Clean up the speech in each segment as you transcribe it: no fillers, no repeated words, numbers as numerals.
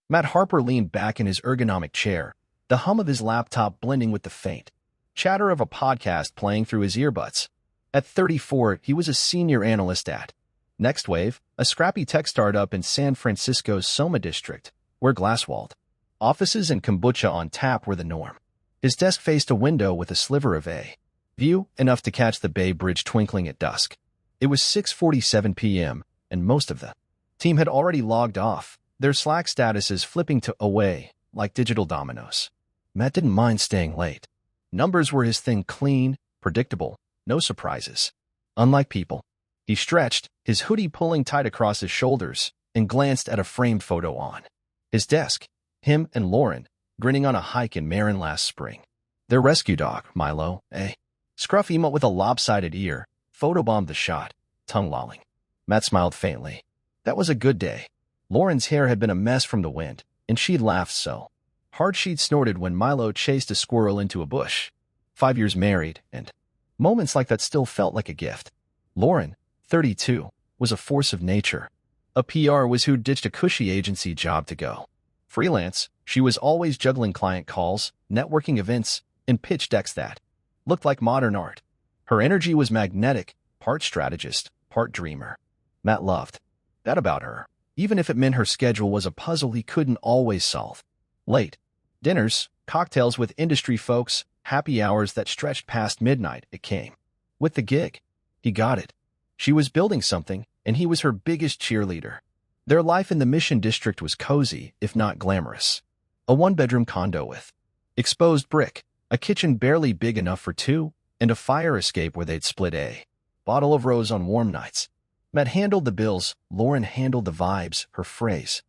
Matt Harper leaned back in his ergonomic chair, the hum of his laptop blending with the faint chatter of a podcast playing through his earbuds. At 34, he was a senior analyst at NextWave, a scrappy tech startup in San Francisco's Soma district, where glass-walled offices and kombucha on tap were the norm. His desk faced a window with a sliver of a view, enough to catch the Bay Bridge twinkling at dusk. It was 6:47 p.m., and most of the team had already logged off, their Slack statuses flipping to away like digital dominoes. Matt didn't mind staying late. Numbers were his thing, clean, predictable, no surprises. Unlike people. He stretched, his hoodie pulling tight across his shoulders, and glanced at a framed photo on his desk. Him and Lauren, grinning on a hike in Marin last spring. Their rescue dog, Milo, a scruff emote with a lopsided ear, photobombed the shot, tongue lolling. Matt smiled faintly. That was a good day. Lauren's hair had been a mess from the wind, and she'd laughed so hard she'd snorted when Milo chased a squirrel into a bush. 5 years married, and moments like that still felt like a gift. Lauren, 32, was a force of nature. A PR was who ditched a cushy agency job to go freelance. She was always juggling client calls, networking events, and pitch decks that looked like modern art. Her energy was magnetic, part strategist, part dreamer. Matt loved that about her, even if it meant her schedule was a puzzle he couldn't always solve. Late dinners, cocktails with industry folks, happy hours that stretched past midnight, it came with the gig. He got it. She was building something, and he was her biggest cheerleader. Their life in the Mission District was cozy, if not glamorous. A one-bedroom condo with exposed brick, a kitchen barely big enough for two, and a fire escape where they'd split a bottle of rose on warm nights. Matt handled the bills, Lauren handled the vibes, her phrase.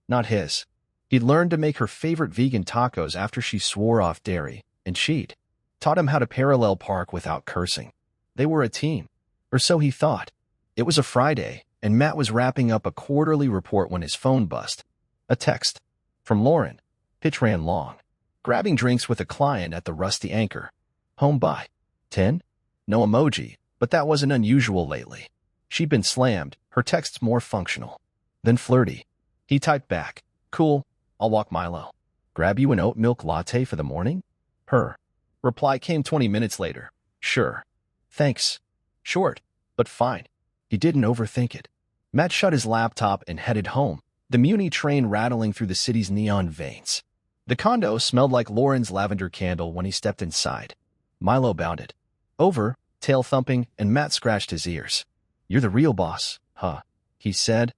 Not his. He'd learned to make her favorite vegan tacos after she swore off dairy, and she'd taught him how to parallel park without cursing. They were a team. Or so he thought. It was a Friday, and Matt was wrapping up a quarterly report when his phone buzzed. A text. From Lauren. Pitch ran long. Grabbing drinks with a client at the Rusty Anchor. Home by 10? No emoji, but that wasn't unusual lately. She'd been slammed, her texts more functional than flirty. He typed back. Cool, I'll walk Milo. Grab you an oat milk latte for the morning? Her reply came 20 minutes later. Sure. Thanks. Short, but fine. He didn't overthink it. Matt shut his laptop and headed home, the Muni train rattling through the city's neon veins. The condo smelled like Lauren's lavender candle when he stepped inside. Milo bounded over, tail thumping, and Matt scratched his ears. You're the real boss, huh? He said,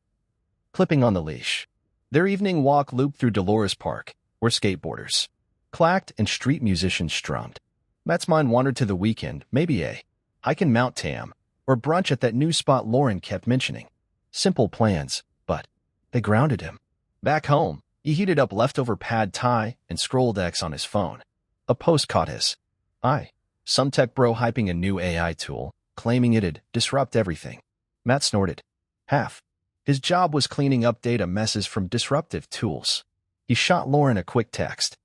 clipping on the leash. Their evening walk looped through Dolores Park, where skateboarders clacked and street musicians strummed. Matt's mind wandered to the weekend, maybe a hike in Mount Tam, or brunch at that new spot Lauren kept mentioning. Simple plans, but they grounded him. Back home, he heated up leftover pad thai and scrolled X on his phone. A post caught his eye. Some tech bro hyping a new AI tool, claiming it'd disrupt everything. Matt snorted. Half his job was cleaning up data messes from disruptive tools. He shot Lauren a quick text.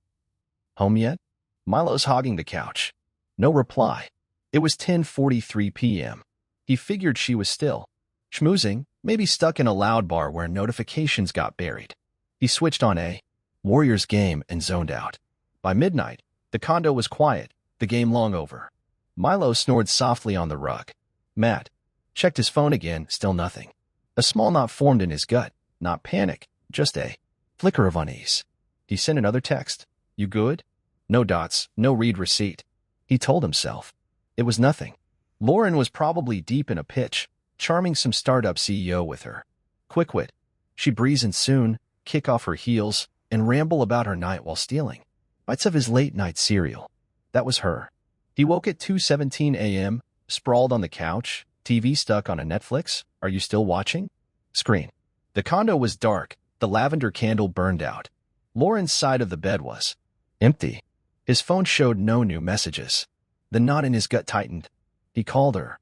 Home yet? Milo's hogging the couch. No reply. It was 10:43 p.m. He figured she was still schmoozing, maybe stuck in a loud bar where notifications got buried. He switched on a Warriors game and zoned out. By midnight, the condo was quiet, the game long over. Milo snored softly on the rug. Matt checked his phone again, still nothing. A small knot formed in his gut, not panic, just a flicker of unease. He sent another text. You good? No dots, no read receipt. He told himself. It was nothing. Lauren was probably deep in a pitch, charming some startup CEO with her quick wit. She'd breeze in soon, kick off her heels, and ramble about her night while stealing bites of his late-night cereal. That was her. He woke at 2:17 a.m., sprawled on the couch, TV stuck on a Netflix. Are you still watching? Screen. The condo was dark, the lavender candle burned out. Lauren's side of the bed was empty. His phone showed no new messages. The knot in his gut tightened. He called her,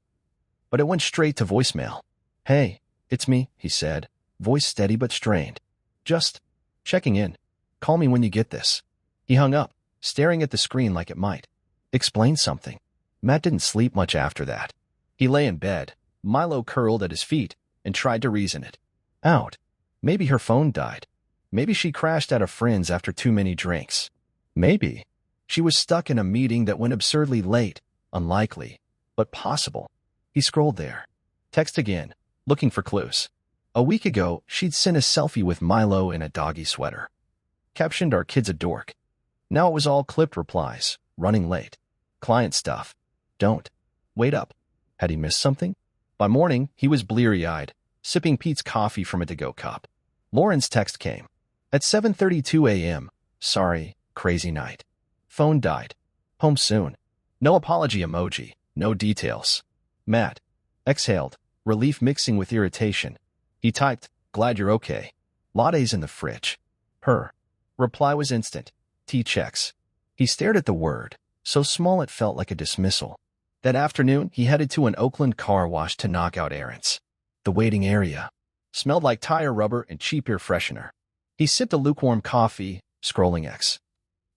but it went straight to voicemail. Hey, it's me, he said, voice steady but strained. Just checking in. Call me when you get this. He hung up, staring at the screen like it might explain something. Matt didn't sleep much after that. He lay in bed, Milo curled at his feet, and tried to reason it out. Maybe her phone died. Maybe she crashed at a friend's after too many drinks. Maybe she was stuck in a meeting that went absurdly late. Unlikely, but possible. He scrolled there. Text again, looking for clues. A week ago, she'd sent a selfie with Milo in a doggy sweater. Captioned, "Our kid's a dork." Now it was all clipped replies. Running late. Client stuff. Don't. Wait up. Had he missed something? By morning, he was bleary-eyed, sipping Pete's coffee from a to-go cup. Lauren's text came. At 7:32 a.m. Sorry, crazy night. Phone died. Home soon. No apology emoji. No details. Matt. Exhaled, relief mixing with irritation. He typed, "Glad you're okay. Latte's in the fridge." Her reply was instant. T checks. He stared at the word, so small it felt like a dismissal. That afternoon, he headed to an Oakland car wash to knock out errands. The waiting area smelled like tire rubber and cheap air freshener. He sipped a lukewarm coffee, scrolling X,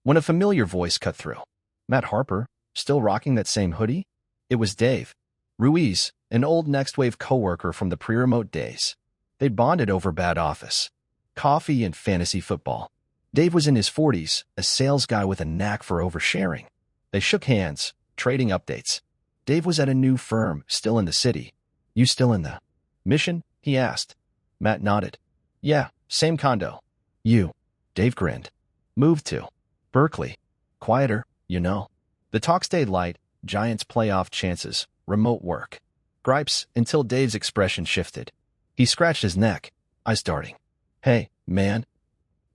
when a familiar voice cut through. Matt Harper, still rocking that same hoodie? It was Dave Ruiz, an old Next Wave coworker from the pre-remote days. They'd bonded over bad office, coffee, and fantasy football. Dave was in his 40s, a sales guy with a knack for oversharing. They shook hands, trading updates. Dave was at a new firm, still in the city. "You still in the mission?" he asked. Matt nodded. "Yeah, same condo." "You?" Dave grinned. "Moved to Berkeley. Quieter, you know." The talk stayed light, Giants playoff chances, remote work. Gripes, until Dave's expression shifted. He scratched his neck, eyes darting. "Hey, man."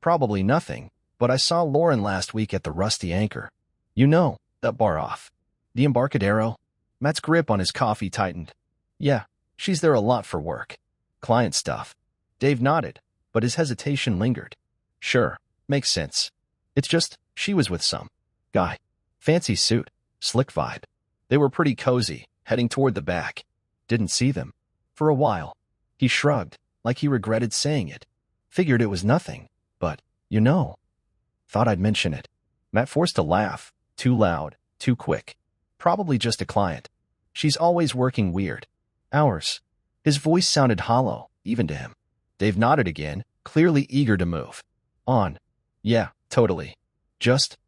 "Probably nothing, but I saw Lauren last week at the Rusty Anchor. You know, that bar off the Embarcadero." Matt's grip on his coffee tightened. "Yeah, she's there a lot for work. Client stuff." Dave nodded, but his hesitation lingered. "Sure, makes sense. It's just, she was with some guy. Fancy suit, slick vibe. They were pretty cozy, heading toward the back. Didn't see them for a while." He shrugged, like he regretted saying it. "Figured it was nothing, but, you know. Thought I'd mention it." Matt forced a laugh, too loud, too quick. "Probably just a client. She's always working weird hours." His voice sounded hollow, even to him. Dave nodded again, clearly eager to move on. "Yeah, totally. Just,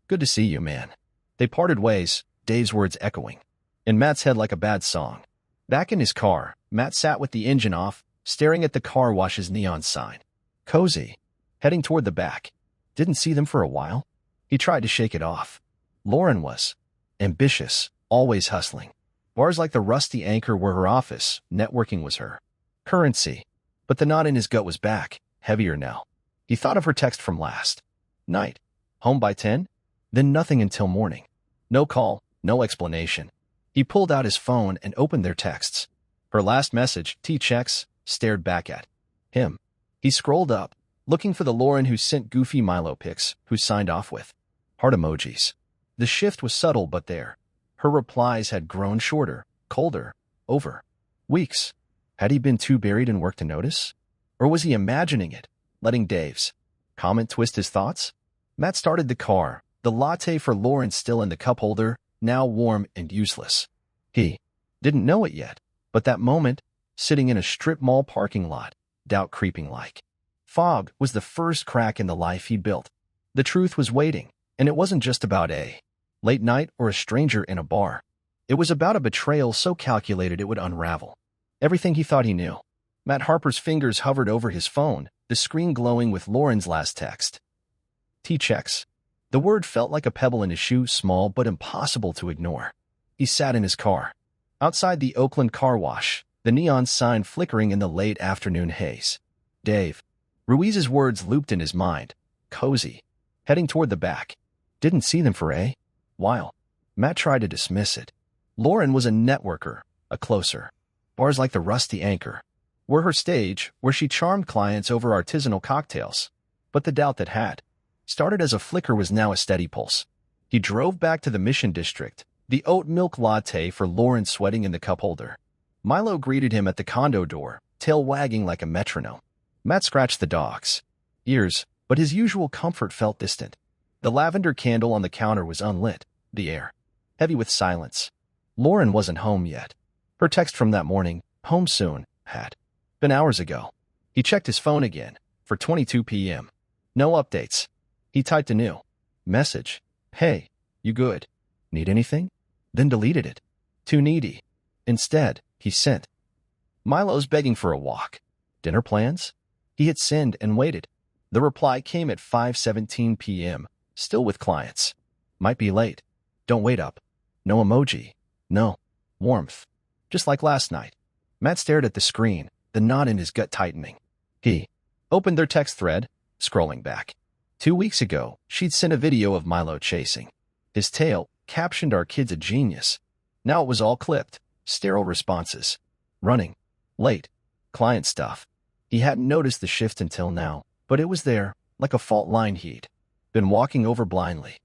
good to see you, man." They parted ways, Dave's words echoing in Matt's head like a bad song. Back in his car, Matt sat with the engine off, staring at the car wash's neon sign. Cozy. Heading toward the back. Didn't see them for a while. He tried to shake it off. Lauren was ambitious, always hustling. Bars like the Rusty Anchor were her office, networking was her currency. But the knot in his gut was back, heavier now. He thought of her text from last night. Home by 10? Then nothing until morning. No call, no explanation. He pulled out his phone and opened their texts. Her last message, T checks, stared back at him. He scrolled up, looking for the Lauren who sent goofy Milo pics, who signed off with heart emojis. The shift was subtle but there. Her replies had grown shorter, colder, over weeks. Had he been too buried in work to notice? Or was he imagining it, letting Dave's comment twist his thoughts? Matt started the car, the latte for Lauren still in the cup holder, now warm and useless. He didn't know it yet, but that moment, sitting in a strip mall parking lot, doubt creeping like fog, was the first crack in the life he built. The truth was waiting, and it wasn't just about a late night or a stranger in a bar. It was about a betrayal so calculated it would unravel everything he thought he knew. Matt Harper's fingers hovered over his phone, the screen glowing with Lauren's last text. T checks. The word felt like a pebble in his shoe, small but impossible to ignore. He sat in his car. Outside the Oakland car wash, the neon sign flickering in the late afternoon haze. Dave. Ruiz's words looped in his mind. Cozy. Heading toward the back. Didn't see them for a while. Matt tried to dismiss it. Lauren was a networker, a closer. Bars like the Rusty Anchor were her stage, where she charmed clients over artisanal cocktails. But the doubt that had started as a flicker was now a steady pulse. He drove back to the Mission District, the oat milk latte for Lauren sweating in the cup holder. Milo greeted him at the condo door, tail wagging like a metronome. Matt scratched the dog's ears, but his usual comfort felt distant. The lavender candle on the counter was unlit, the air heavy with silence. Lauren wasn't home yet. Her text from that morning, home soon, had been hours ago. He checked his phone again, For 22 p.m. No updates. He typed a new message. Hey, you good? Need anything? Then deleted it. Too needy. Instead, he sent, Milo's begging for a walk. Dinner plans? He hit send and waited. The reply came at 5:17 p.m., still with clients. Might be late. Don't wait up. No emoji. No warmth. Just like last night. Matt stared at the screen, the knot in his gut tightening. He opened their text thread, scrolling back. 2 weeks ago, she'd sent a video of Milo chasing his tail, captioned "Our kid's a genius." Now it was all clipped, sterile responses. Running. Late. Client stuff. He hadn't noticed the shift until now, but it was there, like a fault line he'd been walking over blindly.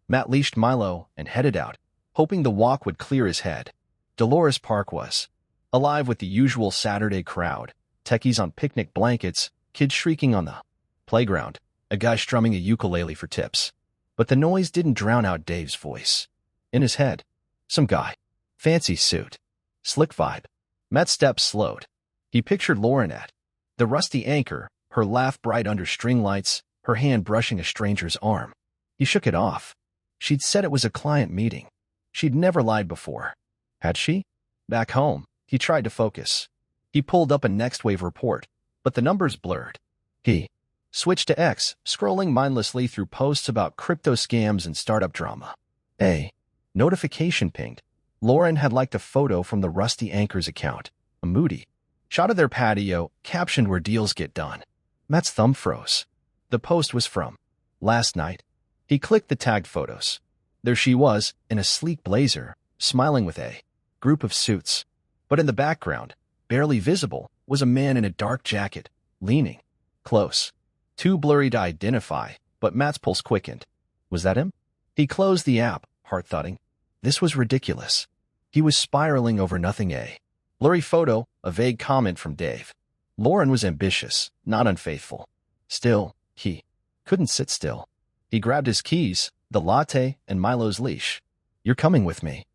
Matt leashed Milo and headed out, hoping the walk would clear his head. Dolores Park was alive with the usual Saturday crowd, techies on picnic blankets, kids shrieking on the playground, a guy strumming a ukulele for tips. But the noise didn't drown out Dave's voice. In his head, some guy. Fancy suit. Slick vibe. Matt's steps slowed. He pictured Lauren at the rusty anchor, her laugh bright under string lights, her hand brushing a stranger's arm. He shook it off. She'd said it was a client meeting. She'd never lied before. Had she? Back home, he tried to focus. He pulled up a Next Wave report, but the numbers blurred. He switched to X, scrolling mindlessly through posts about crypto scams and startup drama. A notification pinged. Lauren had liked a photo from the Rusty Anchor's account, a moody shot of their patio, captioned "Where deals get done." Matt's thumb froze. The post was from last night. He clicked the tagged photos. There she was, in a sleek blazer, smiling with a group of suits. But in the background, barely visible, was a man in a dark jacket, leaning close. Too blurry to identify, but Matt's pulse quickened. Was that him? He closed the app, heart thudding. This was ridiculous. He was spiraling over nothing. A blurry photo, a vague comment from Dave. Lauren was ambitious, not unfaithful. Still, he couldn't sit still. He grabbed his keys, the latte, and Milo's leash. You're coming with me.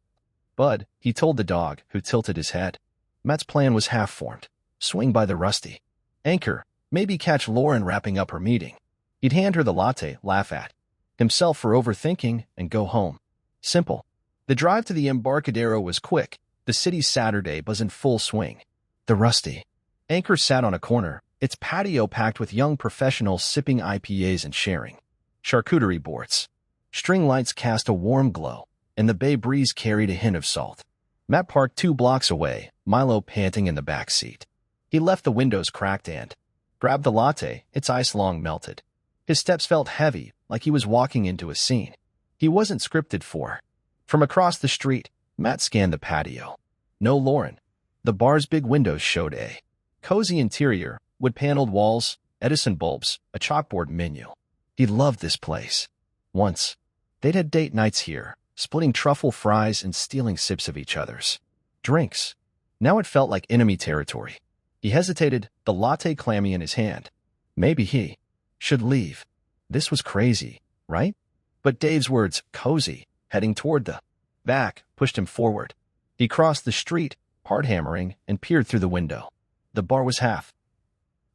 Bud, he told the dog, who tilted his head. Matt's plan was half-formed. Swing by the Rusty Anchor, maybe catch Lauren wrapping up her meeting. He'd hand her the latte, laugh at himself for overthinking, and go home. Simple. The drive to the Embarcadero was quick. The city's Saturday was in full swing. The Rusty Anchor sat on a corner, its patio packed with young professionals sipping IPAs and sharing charcuterie boards. String lights cast a warm glow, and the bay breeze carried a hint of salt. Matt parked 2 blocks away, Milo panting in the back seat. He left the windows cracked and grabbed the latte, its ice long melted. His steps felt heavy, like he was walking into a scene he wasn't scripted for. From across the street, Matt scanned the patio. No Lauren. The bar's big windows showed a cozy interior, wood-paneled walls, Edison bulbs, a chalkboard menu. He loved this place. Once, they'd had date nights here, splitting truffle fries and stealing sips of each other's drinks. Now it felt like enemy territory. He hesitated, the latte clammy in his hand. Maybe he should leave. This was crazy, right? But Dave's words, cozy, heading toward the back, pushed him forward. He crossed the street, hard hammering, and peered through the window. The bar was half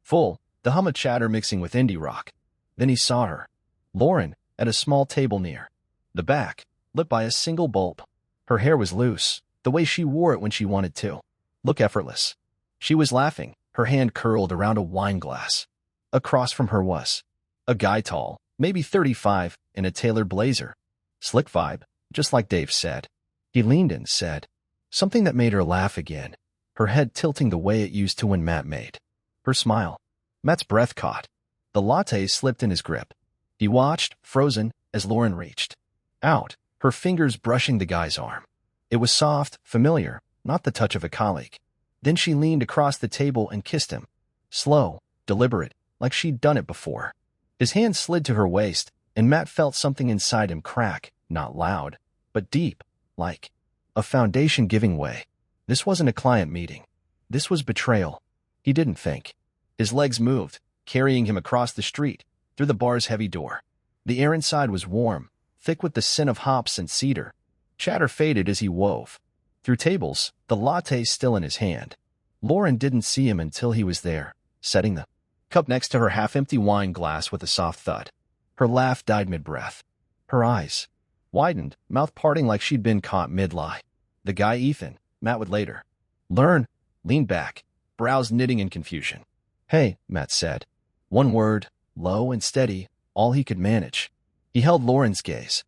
full, the hum of chatter mixing with indie rock. Then he saw her, Lauren, at a small table near the back, lit by a single bulb. Her hair was loose, the way she wore it when she wanted to look effortless. She was laughing, her hand curled around a wine glass. Across from her was a guy tall, maybe 35, in a tailored blazer. Slick vibe, just like Dave said. He leaned and said something that made her laugh again, her head tilting the way it used to when Matt made her smile. Matt's breath caught. The latte slipped in his grip. He watched, frozen, as Lauren reached out, her fingers brushing the guy's arm. It was soft, familiar, not the touch of a colleague. Then she leaned across the table and kissed him. Slow, deliberate, like she'd done it before. His hand slid to her waist, and Matt felt something inside him crack, not loud, but deep, like a foundation giving way. This wasn't a client meeting. This was betrayal. He didn't think. His legs moved, carrying him across the street, through the bar's heavy door. The air inside was warm, thick with the scent of hops and cedar. Chatter faded as he wove through tables, the latte still in his hand. Lauren didn't see him until he was there, setting the cup next to her half-empty wine glass with a soft thud. Her laugh died mid-breath. Her eyes widened, mouth parting like she'd been caught mid-lie. The guy Ethan, Matt would later learn, leaned back, brows knitting in confusion. Hey, Matt said. One word, low and steady, all he could manage. He held Lauren's gaze.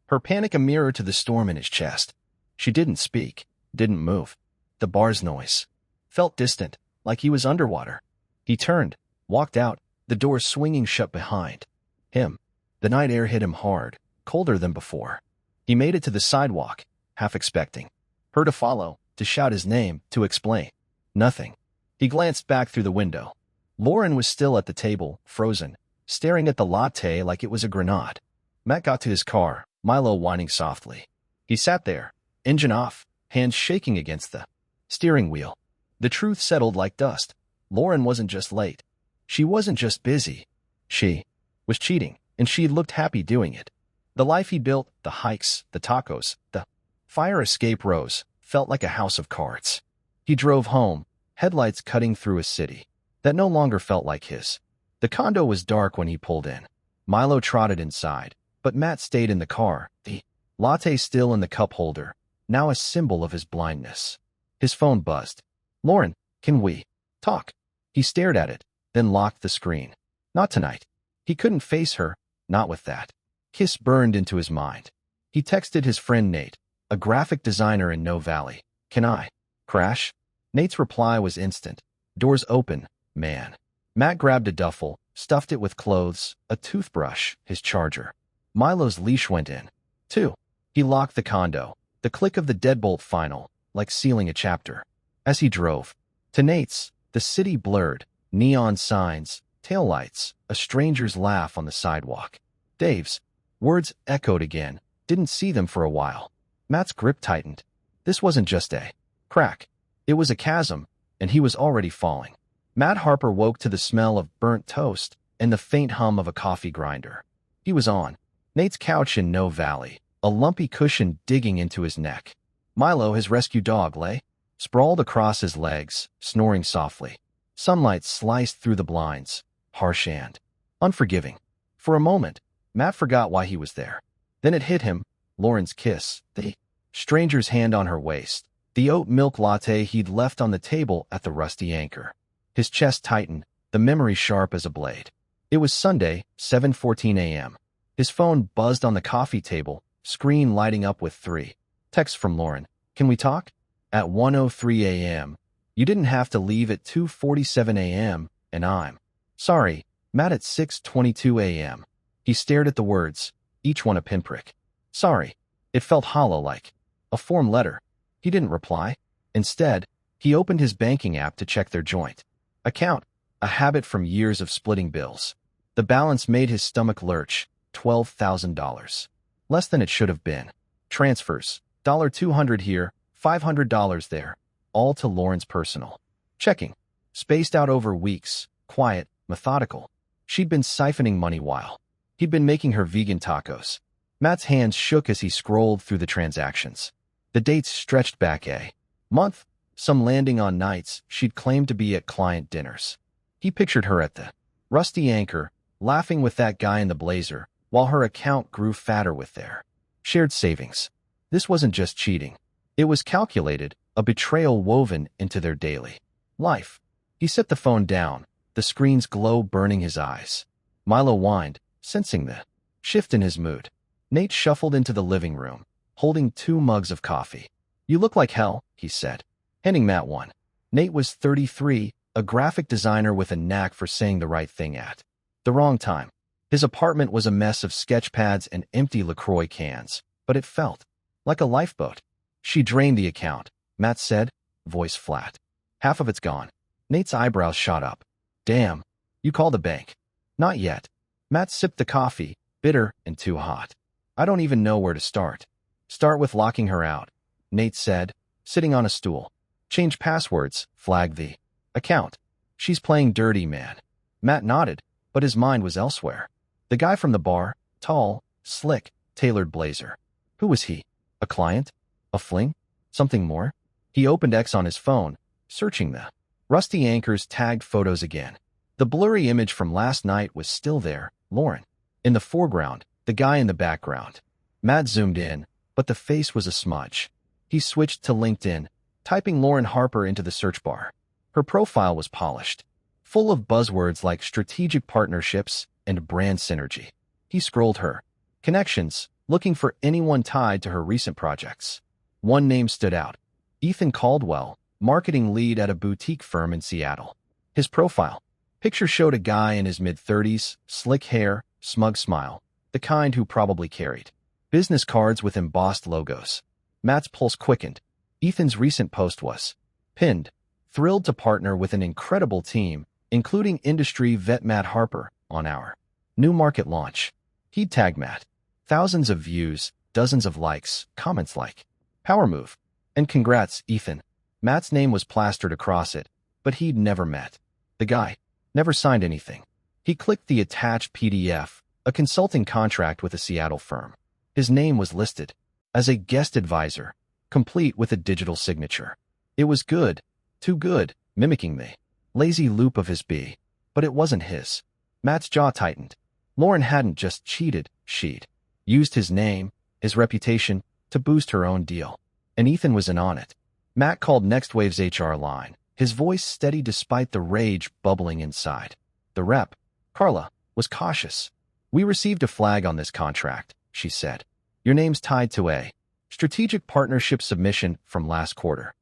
Her panic a mirror to the storm in his chest. She didn't speak, didn't move. The bar's noise felt distant, like he was underwater. He turned, walked out, the door swinging shut behind him. The night air hit him hard, colder than before. He made it to the sidewalk, half expecting her to follow, to shout his name, to explain. Nothing. He glanced back through the window. Lauren was still at the table, frozen, staring at the latte like it was a grenade. Matt got to his car, Milo whining softly. He sat there, engine off, hands shaking against the steering wheel. The truth settled like dust. Lauren wasn't just late. She wasn't just busy. She was cheating, and she looked happy doing it. The life he built, the hikes, the tacos, the fire escape rows, felt like a house of cards. He drove home, headlights cutting through a city that no longer felt like his. The condo was dark when he pulled in. Milo trotted inside, but Matt stayed in the car, the latte still in the cup holder, now a symbol of his blindness. His phone buzzed. Lauren, can we talk? He stared at it, then locked the screen. Not tonight. He couldn't face her, not with that kiss burned into his mind. He texted his friend Nate, a graphic designer in No Valley. Can I crash? Nate's reply was instant. Doors open, man. Matt grabbed a duffel, stuffed it with clothes, a toothbrush, his charger. Milo's leash went in. 2. He locked the condo. The click of the deadbolt final, like sealing a chapter. As he drove to Nate's, the city blurred, neon signs, taillights, a stranger's laugh on the sidewalk. Dave's words echoed again, didn't see them for a while. Matt's grip tightened. This wasn't just a crack. It was a chasm, and he was already falling. Matt Harper woke to the smell of burnt toast and the faint hum of a coffee grinder. He was on Nate's couch in No Valley, a lumpy cushion digging into his neck. Milo, his rescue dog, lay sprawled across his legs, snoring softly. Sunlight sliced through the blinds, harsh and unforgiving. For a moment, Matt forgot why he was there. Then it hit him, Lauren's kiss, the stranger's hand on her waist, the oat milk latte he'd left on the table at the Rusty Anchor. His chest tightened, the memory sharp as a blade. It was Sunday, 7:14 a.m. His phone buzzed on the coffee table, screen lighting up with 3 texts from Lauren. Can we talk? At 1:03 a.m. You didn't have to leave at 2:47 a.m., and I'm sorry. Matt at 6:22 a.m. He stared at the words, each one a pinprick. Sorry. It felt hollow, like a form letter. He didn't reply. Instead, he opened his banking app to check their joint account, a habit from years of splitting bills. The balance made his stomach lurch, $12,000. Less than it should have been. Transfers, $200 here, $500 there, all to Lauren's personal checking. Spaced out over weeks, quiet, methodical. She'd been siphoning money while he'd been making her vegan tacos. Matt's hands shook as he scrolled through the transactions. The dates stretched back a month, some landing on nights she'd claimed to be at client dinners. He pictured her at the Rusty Anchor, laughing with that guy in the blazer, while her account grew fatter with their shared savings. This wasn't just cheating. It was calculated, a betrayal woven into their daily life. He set the phone down, the screen's glow burning his eyes. Milo whined, sensing the shift in his mood. Nate shuffled into the living room, holding 2 mugs of coffee. You look like hell, he said, handing Matt one. Nate was 33, a graphic designer with a knack for saying the right thing at the wrong time. His apartment was a mess of sketch pads and empty LaCroix cans, but it felt like a lifeboat. She drained the account, Matt said, voice flat. Half of it's gone. Nate's eyebrows shot up. Damn, you called the bank. Not yet. Matt sipped the coffee, bitter and too hot. I don't even know where to start. Start with locking her out, Nate said, sitting on a stool. Change passwords, flag the account. She's playing dirty, man. Matt nodded, but his mind was elsewhere. The guy from the bar, tall, slick, tailored blazer. Who was he? A client? A fling? Something more? He opened X on his phone, searching the Rusty Anchor's tagged photos again. The blurry image from last night was still there, Lauren. In the foreground, the guy in the background. Matt zoomed in, but the face was a smudge. He switched to LinkedIn, typing Lauren Harper into the search bar. Her profile was polished, full of buzzwords like strategic partnerships and brand synergy. He scrolled her connections, looking for anyone tied to her recent projects. One name stood out: Ethan Caldwell, marketing lead at a boutique firm in Seattle. His profile picture showed a guy in his mid-30s, slick hair, smug smile, the kind who probably carried business cards with embossed logos. Matt's pulse quickened. Ethan's recent post was pinned, thrilled to partner with an incredible team, including industry vet Matt Harper, on our new market launch. He'd tagged Matt. Thousands of views, dozens of likes, comments like, "Power move," and "Congrats, Ethan." Matt's name was plastered across it, but he'd never met the guy, never signed anything. He clicked the attached PDF, a consulting contract with a Seattle firm. His name was listed as a guest advisor, complete with a digital signature. It was good, too good, mimicking the lazy loop of his B, but it wasn't his. Matt's jaw tightened. Lauren hadn't just cheated, she'd used his name, his reputation, to boost her own deal. And Ethan was in on it. Matt called NextWave's HR line, his voice steady despite the rage bubbling inside. The rep, Carla, was cautious. "We received a flag on this contract," she said. "Your name's tied to a strategic partnership submission from last quarter.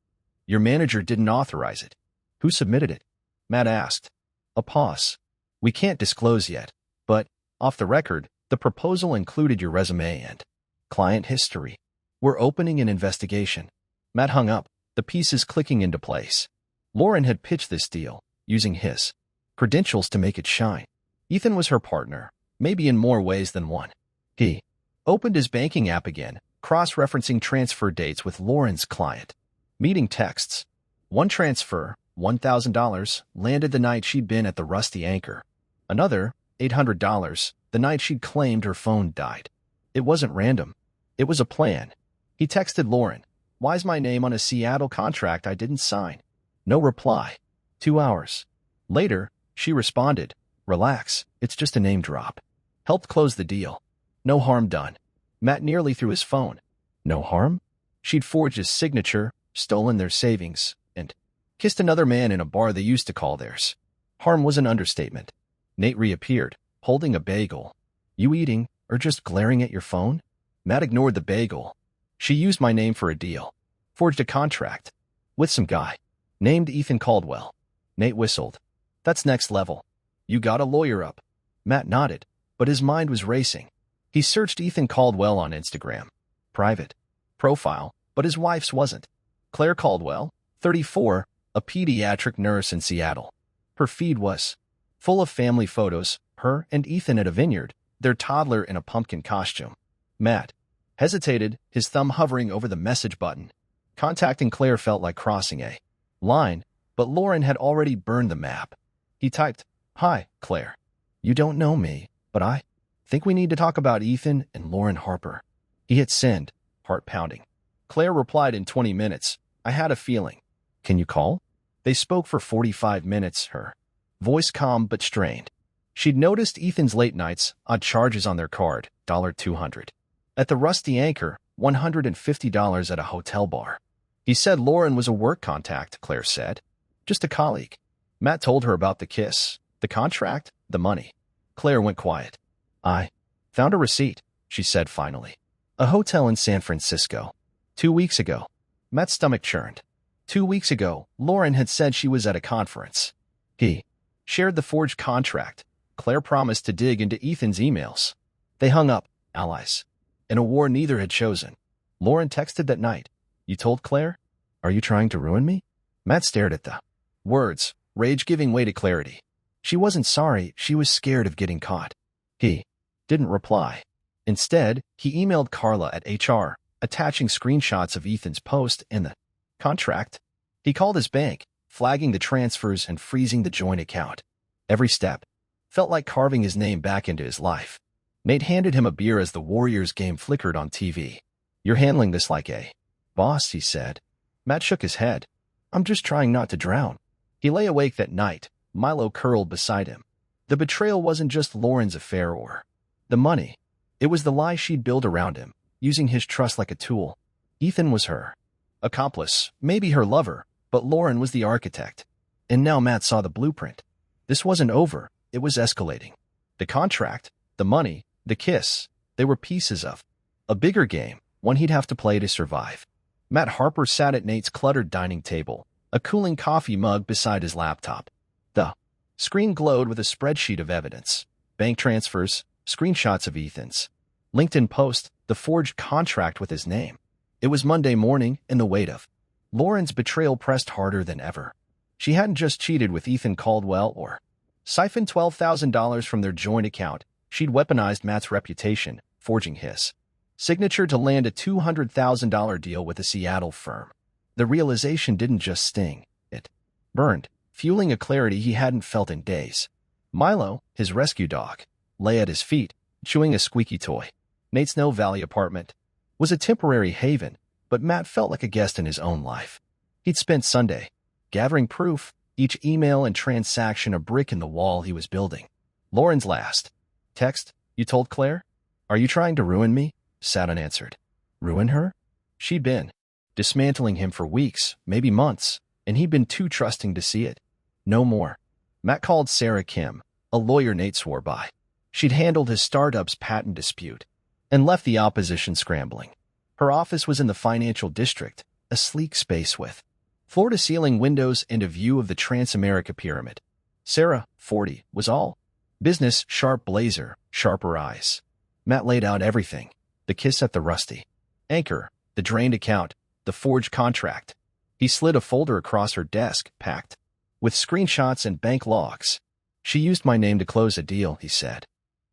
Your manager didn't authorize it." "Who submitted it?" Matt asked. A pause. "We can't disclose yet, but, off the record, the proposal included your resume and client history. We're opening an investigation." Matt hung up, the pieces clicking into place. Lauren had pitched this deal, using his credentials to make it shine. Ethan was her partner, maybe in more ways than one. He opened his banking app again, cross-referencing transfer dates with Lauren's client. Meeting texts. One transfer, $1,000, landed the night she'd been at the Rusty Anchor. Another, $800, the night she'd claimed her phone died. It wasn't random. It was a plan. He texted Lauren, "Why's my name on a Seattle contract I didn't sign?" No reply. 2 hours later, she responded, "Relax, it's just a name drop. Helped close the deal. No harm done." Matt nearly threw his phone. No harm? She'd forged his signature, stolen their savings, and kissed another man in a bar they used to call theirs. Harm was an understatement. Nate reappeared, holding a bagel. "You eating, or just glaring at your phone?" Matt ignored the bagel. "She used my name for a deal. Forged a contract. With some guy named Ethan Caldwell." Nate whistled. "That's next level. You got a lawyer up." Matt nodded, but his mind was racing. He searched Ethan Caldwell on Instagram. Private profile, but his wife's wasn't. Claire Caldwell, 34, a pediatric nurse in Seattle. Her feed was full of family photos, her and Ethan at a vineyard, their toddler in a pumpkin costume. Matt hesitated, his thumb hovering over the message button. Contacting Claire felt like crossing a line, but Lauren had already burned the map. He typed, "Hi, Claire. You don't know me, but I think we need to talk about Ethan and Lauren Harper." He hit send, heart pounding. Claire replied in 20 minutes. "I had a feeling. Can you call?" They spoke for 45 minutes, her voice calm but strained. She'd noticed Ethan's late nights, odd charges on their card, $200. At the Rusty Anchor, $150 at a hotel bar. He said Lauren was a work contact, Claire said. "Just a colleague." Matt told her about the kiss, the contract, the money. Claire went quiet. "I found a receipt," she said finally. "A hotel in San Francisco. 2 weeks ago." Matt's stomach churned. 2 weeks ago, Lauren had said she was at a conference. He shared the forged contract. Claire promised to dig into Ethan's emails. They hung up, allies, in a war neither had chosen. Lauren texted that night. "You told Claire? Are you trying to ruin me?" Matt stared at the words, rage giving way to clarity. She wasn't sorry, she was scared of getting caught. He didn't reply. Instead, he emailed Carla at HR, attaching screenshots of Ethan's post and the contract. He called his bank, flagging the transfers and freezing the joint account. Every step felt like carving his name back into his life. Nate handed him a beer as the Warriors game flickered on TV. "You're handling this like a boss," he said. Matt shook his head. "I'm just trying not to drown." He lay awake that night, Milo curled beside him. The betrayal wasn't just Lauren's affair or the money. It was the lie she'd built around him, using his trust like a tool. Ethan was her accomplice, maybe her lover, but Lauren was the architect. And now Matt saw the blueprint. This wasn't over, it was escalating. The contract, the money, the kiss, they were pieces of a bigger game, one he'd have to play to survive. Matt Harper sat at Nate's cluttered dining table, a cooling coffee mug beside his laptop. The screen glowed with a spreadsheet of evidence, bank transfers, screenshots of Ethan's LinkedIn post, the forged contract with his name. It was Monday morning, and the weight of Lauren's betrayal pressed harder than ever. She hadn't just cheated with Ethan Caldwell or siphoned $12,000 from their joint account. She'd weaponized Matt's reputation, forging his signature to land a $200,000 deal with a Seattle firm. The realization didn't just sting, it burned, fueling a clarity he hadn't felt in days. Milo, his rescue dog, lay at his feet, chewing a squeaky toy. Nate's Snow Valley apartment was a temporary haven, but Matt felt like a guest in his own life. He'd spent Sunday gathering proof, each email and transaction a brick in the wall he was building. Lauren's last text, "You told Claire? Are you trying to ruin me?" sat unanswered. Ruin her? She'd been dismantling him for weeks, maybe months, and he'd been too trusting to see it. No more. Matt called Sarah Kim, a lawyer Nate swore by. She'd handled his startup's patent dispute and left the opposition scrambling. Her office was in the financial district, a sleek space with floor-to-ceiling windows and a view of the Transamerica Pyramid. Sarah, 40, was all business, sharp blazer, sharper eyes. Matt laid out everything: the kiss at the Rusty Anchor, the drained account, the forged contract. He slid a folder across her desk, packed with screenshots and bank logs. "She used my name to close a deal," he said.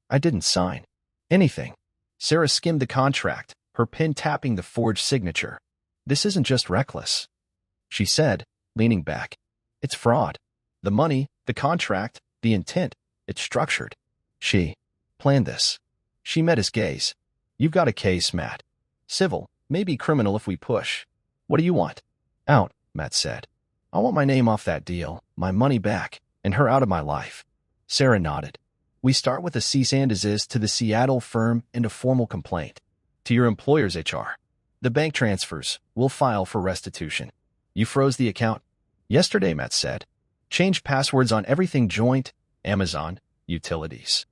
"I didn't sign anything." Sarah skimmed the contract, her pen tapping the forged signature. "This isn't just reckless," she said, leaning back. "It's fraud. The money, the contract, the intent, it's structured. She planned this." She met his gaze. "You've got a case, Matt. Civil, maybe criminal if we push. What do you want?" "Out," Matt said. "I want my name off that deal, my money back, and her out of my life." Sarah nodded. "We start with a cease and desist to the Seattle firm and a formal complaint to your employer's HR. The bank transfers, we'll file for restitution." "You froze the account?" "Yesterday," Matt said. "Changed passwords on everything: joint, Amazon, utilities,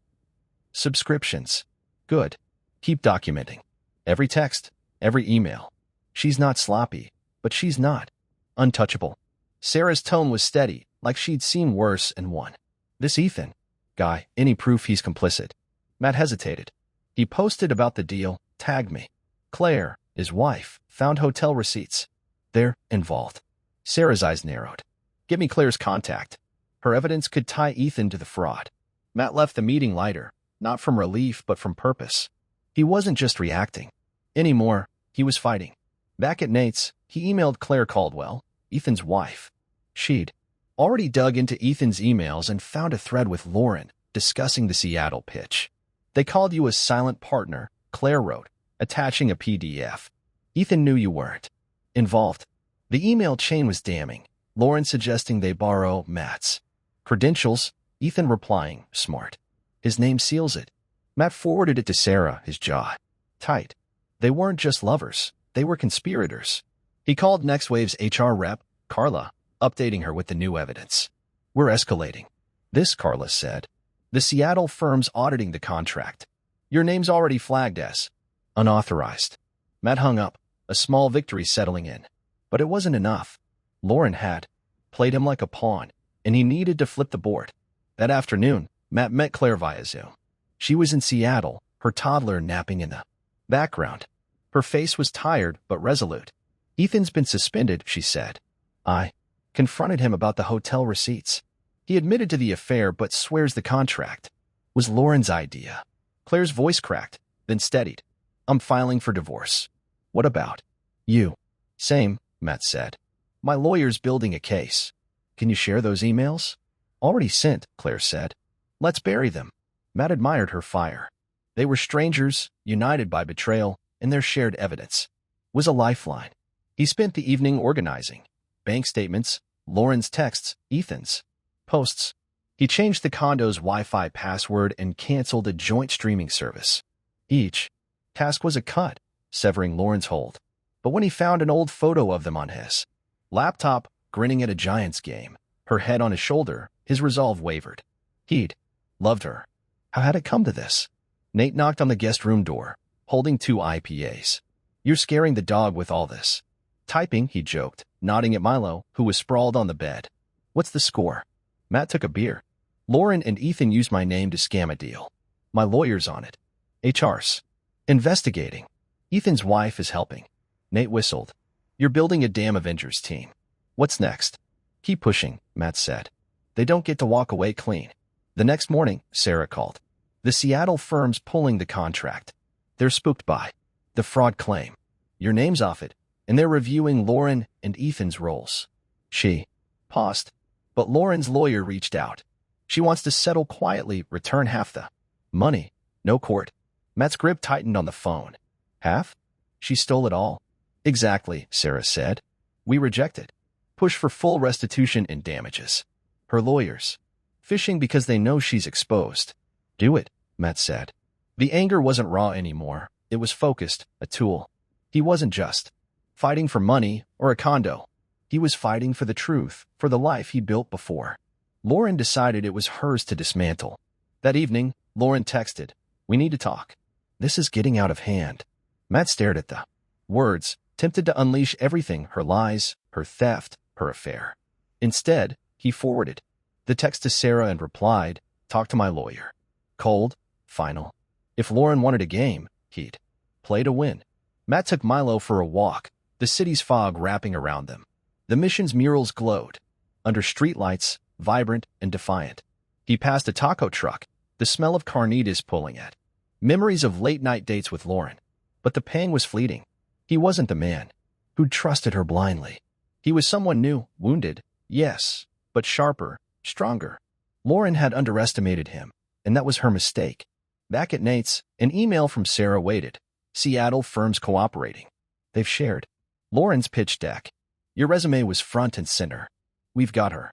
subscriptions." "Good. Keep documenting. Every text, every email." "She's not sloppy, but she's not untouchable." Sarah's tone was steady, like she'd seen worse and won. "This Ethan guy, any proof he's complicit?" Matt hesitated. "He posted about the deal, tagged me. Claire, his wife, found hotel receipts. They're involved." Sarah's eyes narrowed. "Give me Claire's contact. Her evidence could tie Ethan to the fraud." Matt left the meeting lighter, not from relief but from purpose. He wasn't just reacting anymore, he was fighting. Back at Nate's, he emailed Claire Caldwell, Ethan's wife. She'd already dug into Ethan's emails and found a thread with Lauren discussing the Seattle pitch. "They called you a silent partner," Claire wrote, attaching a PDF. "Ethan knew you weren't involved." The email chain was damning. Lauren suggesting they borrow Matt's credentials, Ethan replying, "Smart. His name seals it." Matt forwarded it to Sarah, his jaw tight. They weren't just lovers, they were conspirators. He called NextWave's HR rep, Carla, updating her with the new evidence. "We're escalating this," Carla said. "The Seattle firm's auditing the contract. Your name's already flagged as unauthorized." Matt hung up, a small victory settling in. But it wasn't enough. Lauren had played him like a pawn, and he needed to flip the board. That afternoon, Matt met Claire via Zoom. She was in Seattle, her toddler napping in the background. Her face was tired but resolute. "Ethan's been suspended," she said. "I confronted him about the hotel receipts. He admitted to the affair but swears the contract was Lauren's idea." Claire's voice cracked, then steadied. "I'm filing for divorce." "What about you?" "Same," Matt said. "My lawyer's building a case." "Can you share those emails?" "Already sent," Claire said. "Let's bury them." Matt admired her fire. They were strangers, united by betrayal, and their shared evidence was a lifeline. He spent the evening organizing bank statements, Lauren's texts, Ethan's posts, He changed the condo's Wi-Fi password and canceled a joint streaming service. Each task was a cut, severing Lauren's hold. But when he found an old photo of them on his laptop, grinning at a Giants game, her head on his shoulder, his resolve wavered. He'd loved her. How had it come to this? Nate knocked on the guest room door, holding 2 IPAs. You're scaring the dog with all this. Typing, he joked, nodding at Milo, who was sprawled on the bed. What's the score? Matt took a beer. Lauren and Ethan used my name to scam a deal. My lawyer's on it. HR's investigating. Ethan's wife is helping. Nate whistled. You're building a damn Avengers team. What's next? Keep pushing, Matt said. They don't get to walk away clean. The next morning, Sarah called. The Seattle firm's pulling the contract. They're spooked by the fraud claim. Your name's off it, and they're reviewing Lauren and Ethan's roles. She paused, but Lauren's lawyer reached out. She wants to settle quietly, return half the money. No court. Matt's grip tightened on the phone. Half? She stole it all. Exactly, Sarah said. We reject it. Push for full restitution and damages. Her lawyers. Fishing because they know she's exposed. Do it, Matt said. The anger wasn't raw anymore. It was focused, a tool. He wasn't just fighting for money or a condo. He was fighting for the truth, for the life he built before. Lauren decided it was hers to dismantle. That evening, Lauren texted, We need to talk. This is getting out of hand. Matt stared at the words, tempted to unleash everything, her lies, her theft, her affair. Instead, he forwarded the text to Sarah and replied, Talk to my lawyer. Cold, final. If Lauren wanted a game, he'd play to win. Matt took Milo for a walk, the city's fog wrapping around them. The mission's murals glowed, under streetlights, vibrant and defiant. He passed a taco truck, the smell of carnitas pulling at. Memories of late-night dates with Lauren. But the pang was fleeting. He wasn't the man who'd trusted her blindly. He was someone new, wounded, yes, but sharper, stronger. Lauren had underestimated him, and that was her mistake. Back at Nate's, an email from Sarah waited. Seattle firms cooperating. They've shared Lauren's pitch deck. Your resume was front and center. We've got her.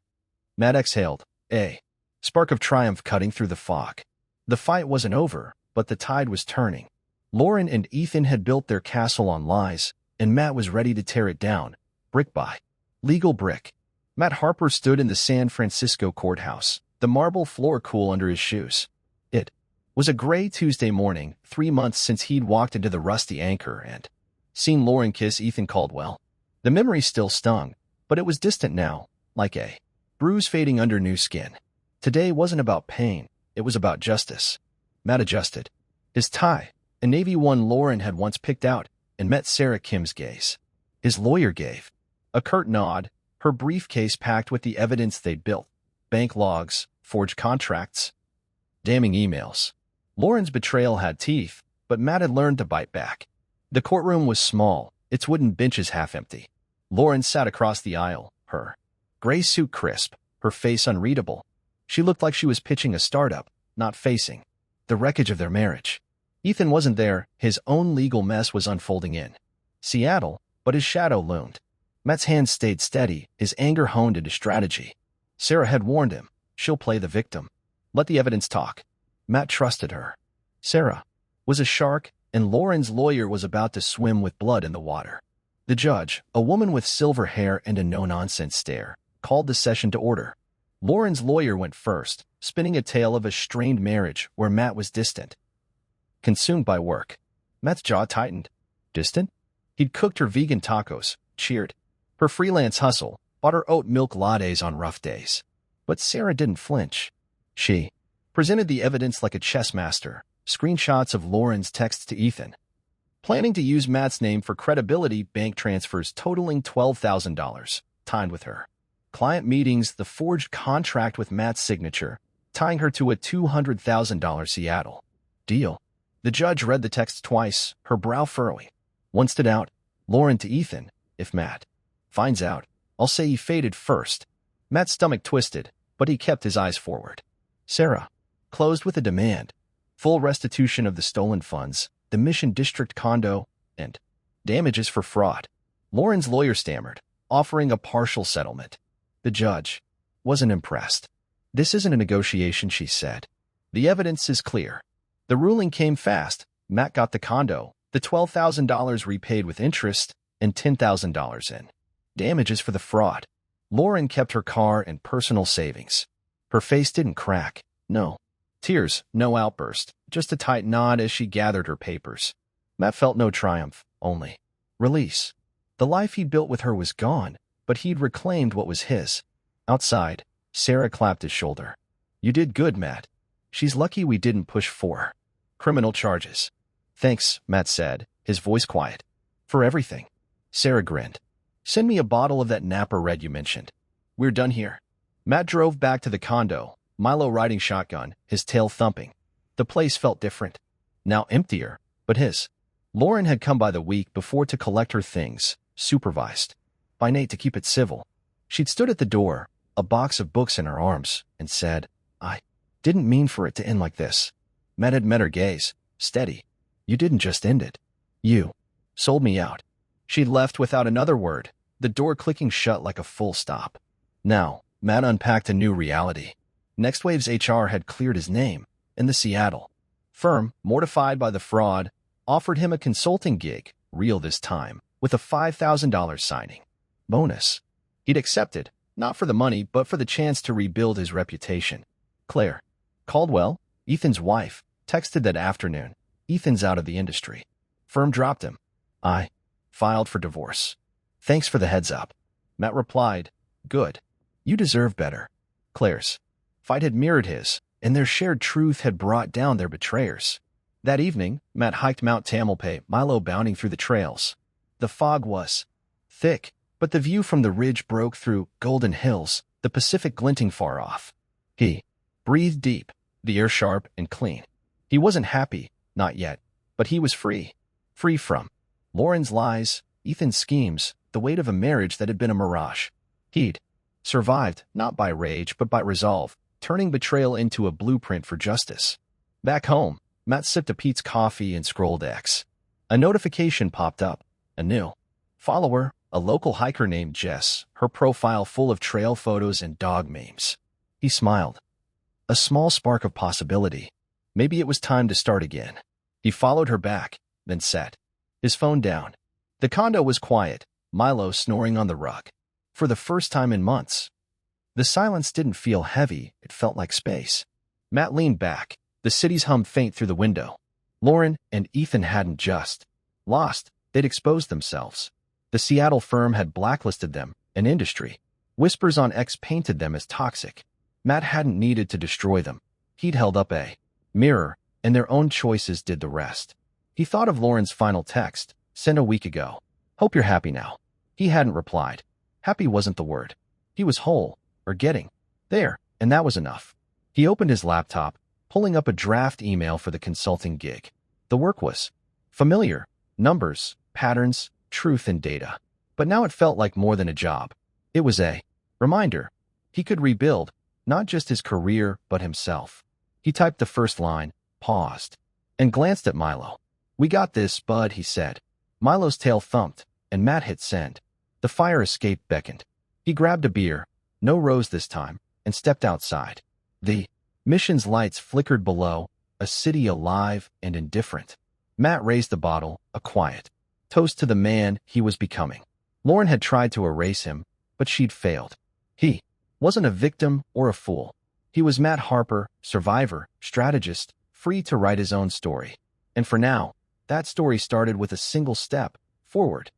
Matt exhaled, a spark of triumph cutting through the fog. The fight wasn't over, but the tide was turning. Lauren and Ethan had built their castle on lies, and Matt was ready to tear it down, brick by legal brick. Matt Harper stood in the San Francisco courthouse, the marble floor cool under his shoes. It was a gray Tuesday morning, 3 months since he'd walked into the Rusty Anchor and seen Lauren kiss Ethan Caldwell. The memory still stung, but it was distant now, like a bruise fading under new skin. Today wasn't about pain, it was about justice. Matt adjusted his tie. A navy one Lauren had once picked out, and met Sarah Kim's gaze. His lawyer gave a curt nod, her briefcase packed with the evidence they'd built. Bank logs, forged contracts, damning emails. Lauren's betrayal had teeth, but Matt had learned to bite back. The courtroom was small, its wooden benches half empty. Lauren sat across the aisle, her gray suit crisp, her face unreadable. She looked like she was pitching a startup, not facing the wreckage of their marriage. Ethan wasn't there, his own legal mess was unfolding in Seattle, but his shadow loomed. Matt's hands stayed steady, his anger honed into strategy. Sarah had warned him, she'll play the victim. Let the evidence talk. Matt trusted her. Sarah was a shark, and Lauren's lawyer was about to swim with blood in the water. The judge, a woman with silver hair and a no-nonsense stare, called the session to order. Lauren's lawyer went first, spinning a tale of a strained marriage where Matt was distant, consumed by work. Matt's jaw tightened. Distant? He'd cooked her vegan tacos, cheered her freelance hustle, bought her oat milk lattes on rough days. But Sarah didn't flinch. She presented the evidence like a chess master, screenshots of Lauren's texts to Ethan, planning to use Matt's name for credibility bank transfers totaling $12,000, timed with her client meetings, the forged contract with Matt's signature, tying her to a $200,000 Seattle deal. The judge read the text twice, her brow furrowing. One stood out, Lauren to Ethan, if Matt finds out, I'll say he faded first. Matt's stomach twisted, but he kept his eyes forward. Sarah closed with a demand. Full restitution of the stolen funds, the Mission District condo, and damages for fraud. Lauren's lawyer stammered, offering a partial settlement. The judge wasn't impressed. This isn't a negotiation, she said. The evidence is clear. The ruling came fast. Matt got the condo, the $12,000 repaid with interest, and $10,000 in damages for the fraud. Lauren kept her car and personal savings. Her face didn't crack. No tears, no outburst, just a tight nod as she gathered her papers. Matt felt no triumph, only release. The life he'd built with her was gone, but he'd reclaimed what was his. Outside, Sarah clapped his shoulder. You did good, Matt. She's lucky we didn't push for criminal charges. Thanks, Matt said, his voice quiet. For everything. Sarah grinned. Send me a bottle of that Napa Red you mentioned. We're done here. Matt drove back to the condo, Milo riding shotgun, his tail thumping. The place felt different. Now emptier, but his. Lauren had come by the week before to collect her things, supervised by Nate to keep it civil. She'd stood at the door, a box of books in her arms, and said, I didn't mean for it to end like this. Matt had met her gaze, steady. You didn't just end it. You sold me out. She'd left without another word, the door clicking shut like a full stop. Now, Matt unpacked a new reality. Next Wave's HR had cleared his name, and the Seattle firm, mortified by the fraud, offered him a consulting gig, real this time, with a $5,000 signing bonus. He'd accepted, not for the money, but for the chance to rebuild his reputation. Claire Caldwell, Ethan's wife, texted that afternoon. Ethan's out of the industry. Firm dropped him. I filed for divorce. Thanks for the heads up. Matt replied, good. You deserve better. Claire's fight had mirrored his, and their shared truth had brought down their betrayers. That evening, Matt hiked Mount Tamalpais, Milo bounding through the trails. The fog was thick, but the view from the ridge broke through golden hills, the Pacific glinting far off. He breathed deep, the air sharp and clean. He wasn't happy, not yet, but he was free. Free from Lauren's lies, Ethan's schemes, the weight of a marriage that had been a mirage. He'd survived, not by rage, but by resolve, turning betrayal into a blueprint for justice. Back home, Matt sipped a Pete's coffee and scrolled X. A notification popped up. A new follower, a local hiker named Jess, her profile full of trail photos and dog memes. He smiled. A small spark of possibility. Maybe it was time to start again. He followed her back, then sat his phone down. The condo was quiet, Milo snoring on the rug. For the first time in months. The silence didn't feel heavy, it felt like space. Matt leaned back, the city's hum faint through the window. Lauren and Ethan hadn't just lost, they'd exposed themselves. The Seattle firm had blacklisted them, an industry. Whispers on X painted them as toxic. Matt hadn't needed to destroy them. He'd held up a mirror, and their own choices did the rest. He thought of Lauren's final text, sent a week ago. Hope you're happy now. He hadn't replied. Happy wasn't the word. He was whole, or getting there, and that was enough. He opened his laptop, pulling up a draft email for the consulting gig. The work was familiar. Numbers, patterns, truth and data. But now it felt like more than a job. It was a reminder. He could rebuild, not just his career, but himself. He typed the first line, paused, and glanced at Milo. We got this, bud, he said. Milo's tail thumped, and Matt hit send. The fire escape beckoned. He grabbed a beer, no rose this time, and stepped outside. The mission's lights flickered below, a city alive and indifferent. Matt raised the bottle, a quiet toast to the man he was becoming. Lauren had tried to erase him, but she'd failed. He wasn't a victim or a fool. He was Matt Harper, survivor, strategist, free to write his own story. And for now, that story started with a single step forward.